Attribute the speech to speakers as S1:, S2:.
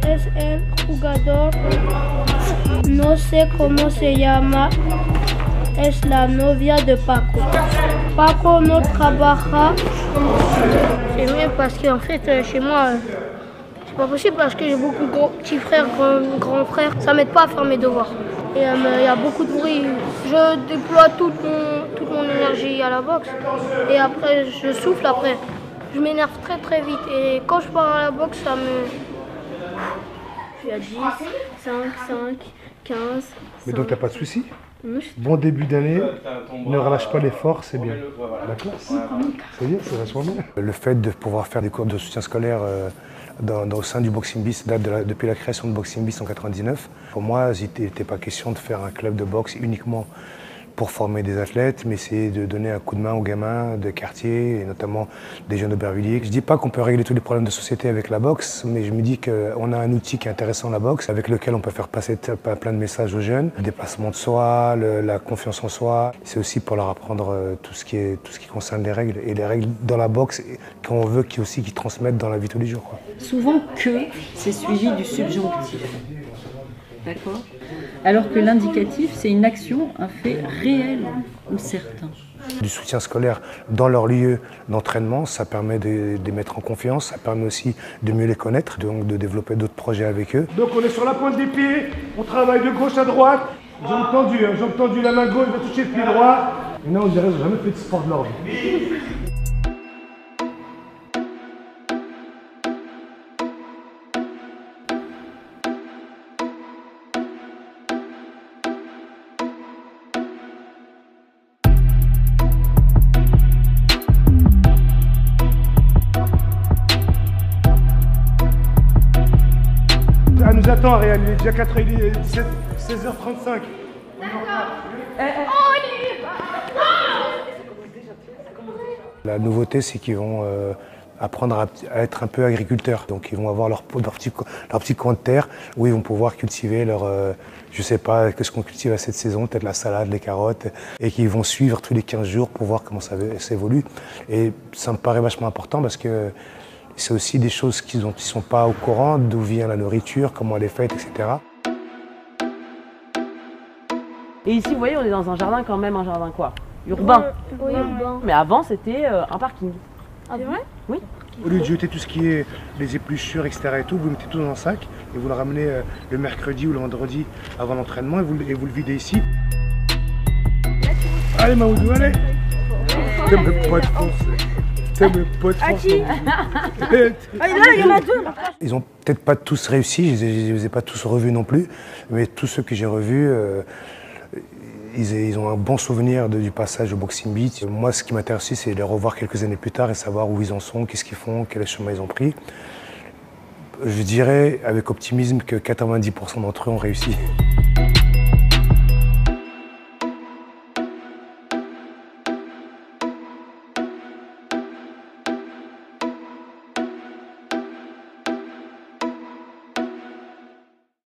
S1: es el jugador, no sé cómo se llama, es la novia de Paco. Paco no trabaja. C'est mieux parce qu'en fait, chez moi, c'est pas possible parce que j'ai beaucoup de petits frères, grands frères. Ça m'aide pas à faire mes devoirs. Et il y a beaucoup de bruit. Je déploie toute mon énergie à la boxe. Et après, je souffle après. Je m'énerve très vite. Et quand je pars à la boxe, ça me... Je suis à 10, 5, 15...
S2: Mais donc t'as pas de soucis?
S1: Non,
S2: Bon début d'année, ne relâche pas l'effort, c'est bien. D'accord? C'est bien, c'est vachement bien. Le fait de pouvoir faire des cours de soutien scolaire au sein du Boxing Beast date depuis la création de Boxing Beast en 99. Pour moi, il n'était pas question de faire un club de boxe uniquement pour former des athlètes, mais c'est de donner un coup de main aux gamins de quartier, et notamment des jeunes d'Aubervilliers. Je ne dis pas qu'on peut régler tous les problèmes de société avec la boxe, mais je me dis qu'on a un outil qui est intéressant, la boxe, avec lequel on peut faire passer plein de messages aux jeunes. Le dépassement de soi, la confiance en soi. C'est aussi pour leur apprendre tout ce qui concerne les règles. Et les règles dans la boxe, qu'on veut qu'ils transmettent dans la vie de tous les jours, quoi.
S3: Souvent c'est suivi du subjonctif. D'accord? Alors que l'indicatif, c'est une action, un fait réel ou certain.
S2: Du soutien scolaire dans leur lieu d'entraînement, ça permet de les mettre en confiance, ça permet aussi de mieux les connaître, donc de développer d'autres projets avec eux. Donc on est sur la pointe des pieds, on travaille de gauche à droite, jambe tendue, la main gauche va toucher le pied droit. Et là on dirait que j'ai jamais fait de sport de l'ordre. Elle nous attend, Ariane, il est déjà 16h35. La nouveauté, c'est qu'ils vont apprendre à être un peu agriculteurs. Donc ils vont avoir leur petit coin de terre où ils vont pouvoir cultiver je sais pas, qu'est-ce qu'on cultive à cette saison, peut-être la salade, les carottes, et qu'ils vont suivre tous les 15 jours pour voir comment ça s'évolue. Et ça me paraît vachement important parce que c'est aussi des choses qu'ils ne sont pas au courant, d'où vient la nourriture, comment elle est faite, etc.
S4: Et ici, vous voyez, on est dans un jardin quand même, un jardin quoi? Urbain.
S1: Oui, urbain.
S4: Mais avant, c'était un parking.
S1: Ah, c'est vrai?
S4: Oui.
S2: Au lieu de jeter tout ce qui est les épluchures, etc. et tout, vous mettez tout dans un sac et vous le ramenez le mercredi ou le vendredi avant l'entraînement et vous le videz ici. Allez Maoudou, allez! T'aimes pas de force. T'aimes pas de force.
S1: Ah, là, il y en a deux.
S2: Ils ont peut-être pas tous réussi, je ne les ai pas tous revus non plus, mais tous ceux que j'ai revus, ils ont un bon souvenir du passage au Boxing Beast. Moi, ce qui m'intéresse aussi, c'est de les revoir quelques années plus tard et savoir où ils en sont, qu'est-ce qu'ils font, quel chemin ils ont pris. Je dirais avec optimisme que 90% d'entre eux ont réussi.